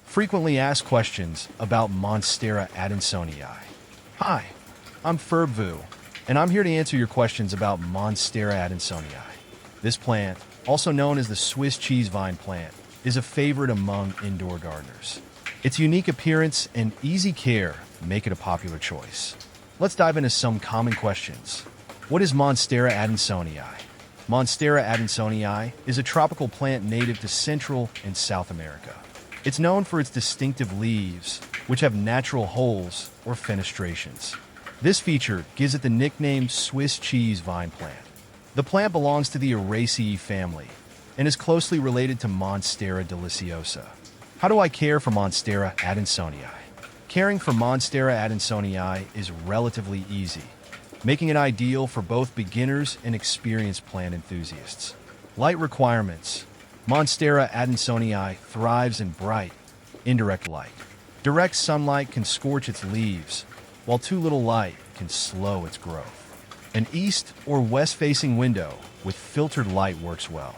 Frequently asked questions about Monstera Adansonii. Hi, I'm Ferbvu, and I'm here to answer your questions about Monstera Adansonii. This plant, also known as the Swiss cheese vine plant, is a favorite among indoor gardeners. Its unique appearance and easy care make it a popular choice. Let's dive into some common questions. What is Monstera Adansonii? Monstera Adansonii is a tropical plant native to Central and South America. It's known for its distinctive leaves, which have natural holes or fenestrations. This feature gives it the nickname Swiss cheese vine plant. The plant belongs to the Araceae family and is closely related to Monstera deliciosa. How do I care for Monstera Adansonii? Caring for Monstera Adansonii is relatively easy, making it ideal for both beginners and experienced plant enthusiasts. Light requirements. Monstera Adansonii thrives in bright, indirect light. Direct sunlight can scorch its leaves, while too little light can slow its growth. An east or west-facing window with filtered light works well.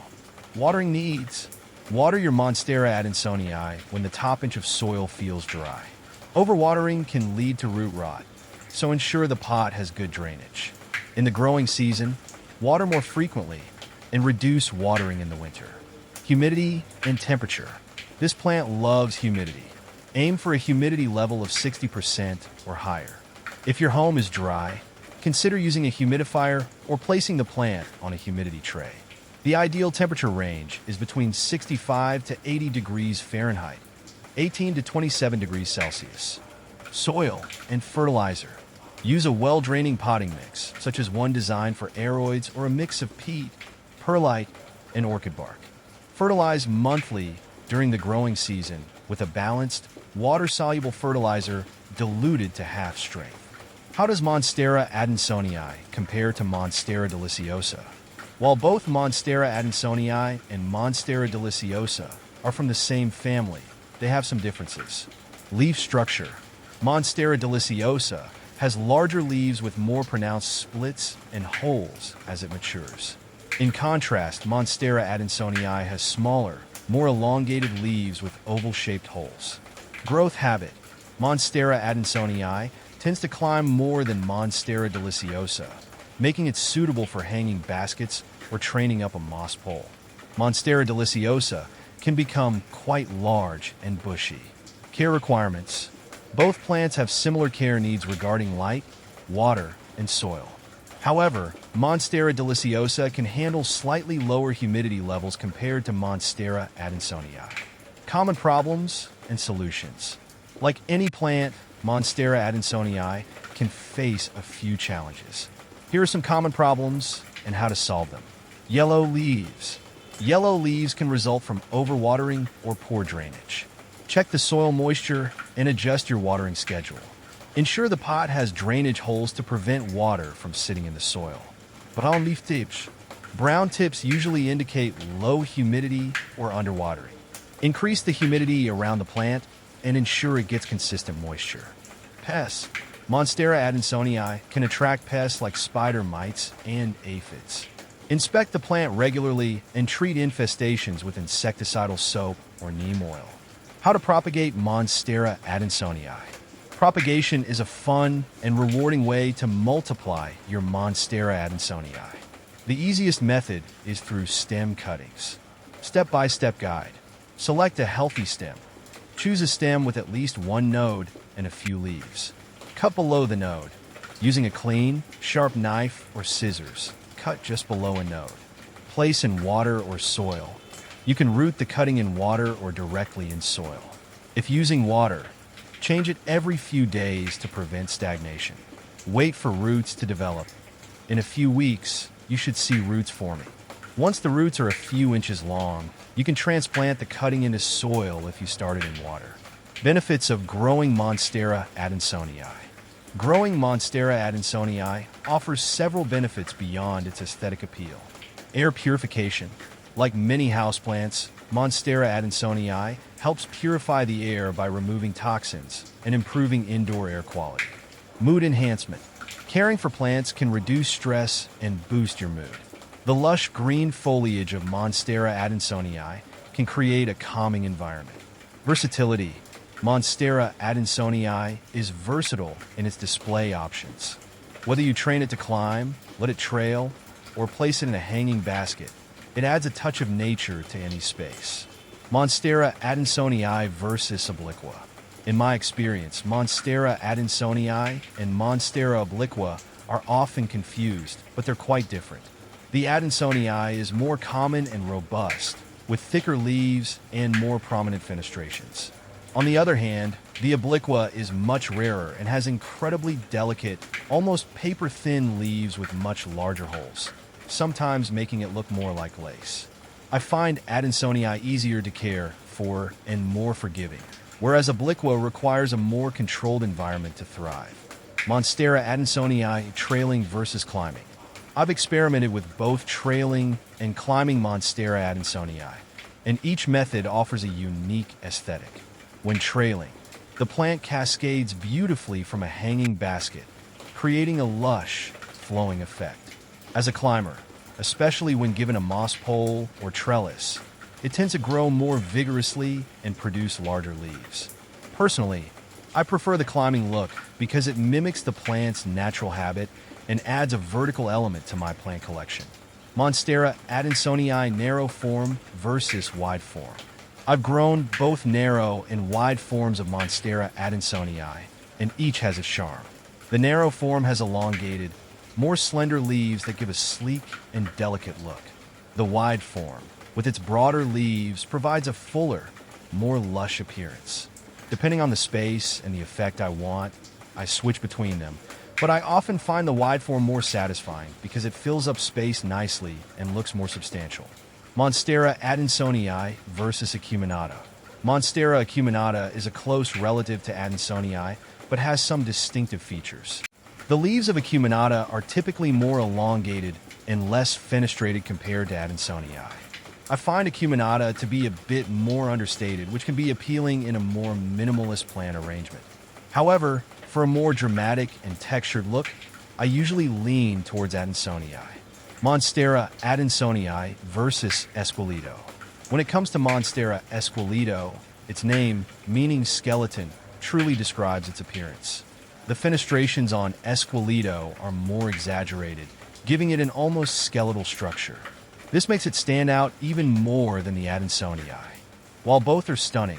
Watering needs. Water your Monstera Adansonii when the top inch of soil feels dry. Overwatering can lead to root rot, so ensure the pot has good drainage. In the growing season, water more frequently and reduce watering in the winter. Humidity and temperature. This plant loves humidity. Aim for a humidity level of 60% or higher. If your home is dry, consider using a humidifier or placing the plant on a humidity tray. The ideal temperature range is between 65 to 80 degrees Fahrenheit, 18 to 27 degrees Celsius. Soil and fertilizer. Use a well-draining potting mix, such as one designed for aeroids or a mix of peat, perlite, and orchid bark. Fertilize monthly during the growing season with a balanced, water-soluble fertilizer diluted to half strength. How does Monstera Adansonii compare to Monstera deliciosa? While both Monstera Adansonii and Monstera deliciosa are from the same family, they have some differences. Leaf structure. Monstera deliciosa has larger leaves with more pronounced splits and holes as it matures. In contrast, Monstera Adansonii has smaller, more elongated leaves with oval-shaped holes. Growth habit. Monstera Adansonii tends to climb more than Monstera deliciosa, making it suitable for hanging baskets or training up a moss pole. Monstera deliciosa can become quite large and bushy. Care requirements. Both plants have similar care needs regarding light, water, and soil. However, Monstera deliciosa can handle slightly lower humidity levels compared to Monstera Adansonii. Common problems and solutions. Like any plant, Monstera Adansonii can face a few challenges. Here are some common problems and how to solve them. Yellow leaves. Yellow leaves can result from overwatering or poor drainage. Check the soil moisture and adjust your watering schedule. Ensure the pot has drainage holes to prevent water from sitting in the soil. Brown leaf tips. Brown tips usually indicate low humidity or underwatering. Increase the humidity around the plant and ensure it gets consistent moisture. Pests. Monstera Adansonii can attract pests like spider mites and aphids. Inspect the plant regularly and treat infestations with insecticidal soap or neem oil. How to propagate Monstera Adansonii. Propagation is a fun and rewarding way to multiply your Monstera Adansonii. The easiest method is through stem cuttings. Step-by-step guide. Select a healthy stem. Choose a stem with at least one node and a few leaves. Cut below the node. Using a clean, sharp knife or scissors, cut just below a node. Place in water or soil. You can root the cutting in water or directly in soil. If using water, change it every few days to prevent stagnation. Wait for roots to develop. In a few weeks, you should see roots forming. Once the roots are a few inches long, you can transplant the cutting into soil if you started in water. Benefits of growing Monstera Adansonii. Growing Monstera Adansonii offers several benefits beyond its aesthetic appeal. Air purification. Like many houseplants, Monstera Adansonii helps purify the air by removing toxins and improving indoor air quality. Mood enhancement. Caring for plants can reduce stress and boost your mood. The lush green foliage of Monstera Adansonii can create a calming environment. Versatility. Monstera Adansonii is versatile in its display options. Whether you train it to climb, let it trail, or place it in a hanging basket, it adds a touch of nature to any space. Monstera Adansonii versus Obliqua. In my experience, Monstera Adansonii and Monstera Obliqua are often confused, but they're quite different. The Adansonii is more common and robust, with thicker leaves and more prominent fenestrations. On the other hand, the Obliqua is much rarer and has incredibly delicate, almost paper-thin leaves with much larger holes, sometimes making it look more like lace. I find Adansonii easier to care for and more forgiving, whereas Obliqua requires a more controlled environment to thrive. Monstera Adansonii trailing versus climbing. I've experimented with both trailing and climbing Monstera Adansonii, and each method offers a unique aesthetic. When trailing, the plant cascades beautifully from a hanging basket, creating a lush, flowing effect. As a climber, especially when given a moss pole or trellis, it tends to grow more vigorously and produce larger leaves. Personally, I prefer the climbing look because it mimics the plant's natural habit and adds a vertical element to my plant collection. Monstera Adansonii narrow form versus wide form. I've grown both narrow and wide forms of Monstera Adansonii, and each has its charm. The narrow form has elongated, more slender leaves that give a sleek and delicate look. The wide form, with its broader leaves, provides a fuller, more lush appearance. Depending on the space and the effect I want, I switch between them, but I often find the wide form more satisfying because it fills up space nicely and looks more substantial. Monstera Adansonii versus Acuminata. Monstera acuminata is a close relative to Adansonii, but has some distinctive features. The leaves of Acuminata are typically more elongated and less fenestrated compared to Adansonii. I find Acuminata to be a bit more understated, which can be appealing in a more minimalist plant arrangement. However, for a more dramatic and textured look, I usually lean towards Adansonii. Monstera Adansonii versus Esqueleto. When it comes to Monstera Esqueleto, its name, meaning skeleton, truly describes its appearance. The fenestrations on Esqueleto are more exaggerated, giving it an almost skeletal structure. This makes it stand out even more than the Adansonii. While both are stunning,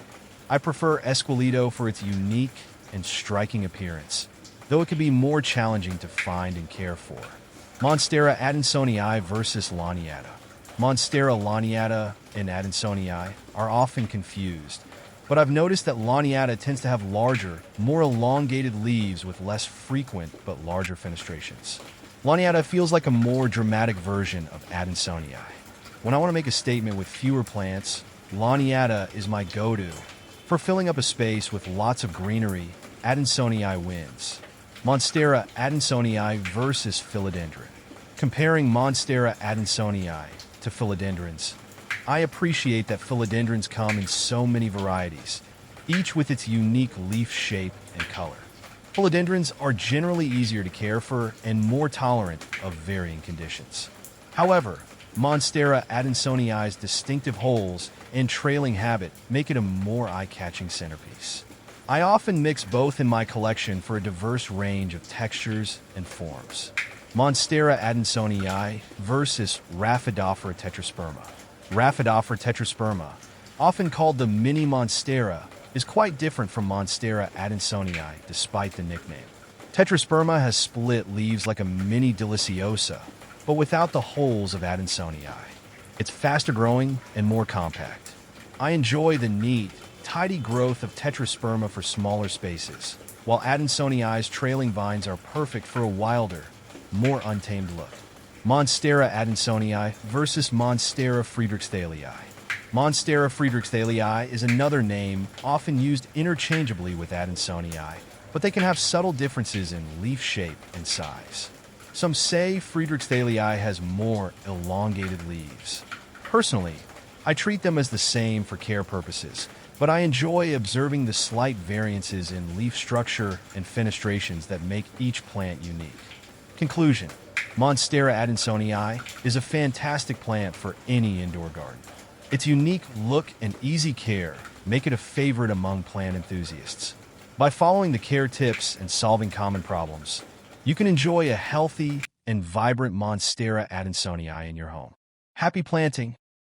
I prefer Esqueleto for its unique and striking appearance, though it can be more challenging to find and care for. Monstera Adansonii versus Laniata. Monstera laniata and Adansonii are often confused, but I've noticed that Laniata tends to have larger, more elongated leaves with less frequent but larger fenestrations. Laniata feels like a more dramatic version of Adansonii. When I want to make a statement with fewer plants, Laniata is my go-to. For filling up a space with lots of greenery, Adansonii wins. Monstera Adansonii versus Philodendron. Comparing Monstera Adansonii to philodendrons, I appreciate that philodendrons come in so many varieties, each with its unique leaf shape and color. Philodendrons are generally easier to care for and more tolerant of varying conditions. However, Monstera Adansonii's distinctive holes and trailing habit make it a more eye-catching centerpiece. I often mix both in my collection for a diverse range of textures and forms. Monstera Adansonii versus Rhaphidophora tetrasperma. Rhaphidophora tetrasperma, often called the mini Monstera, is quite different from Monstera Adansonii despite the nickname. Tetrasperma has split leaves like a mini deliciosa, but without the holes of Adansonii. It's faster growing and more compact. I enjoy the neat, tidy growth of tetrasperma for smaller spaces, while Adansonii's trailing vines are perfect for a wilder, more untamed look. Monstera Adansonii versus Monstera friedrichsthalii. Monstera friedrichsthalii is another name often used interchangeably with Adansonii, but they can have subtle differences in leaf shape and size. Some say friedrichsthalii has more elongated leaves. Personally, I treat them as the same for care purposes, but I enjoy observing the slight variances in leaf structure and fenestrations that make each plant unique. Conclusion: Monstera Adansonii is a fantastic plant for any indoor garden. Its unique look and easy care make it a favorite among plant enthusiasts. By following the care tips and solving common problems, you can enjoy a healthy and vibrant Monstera Adansonii in your home. Happy planting!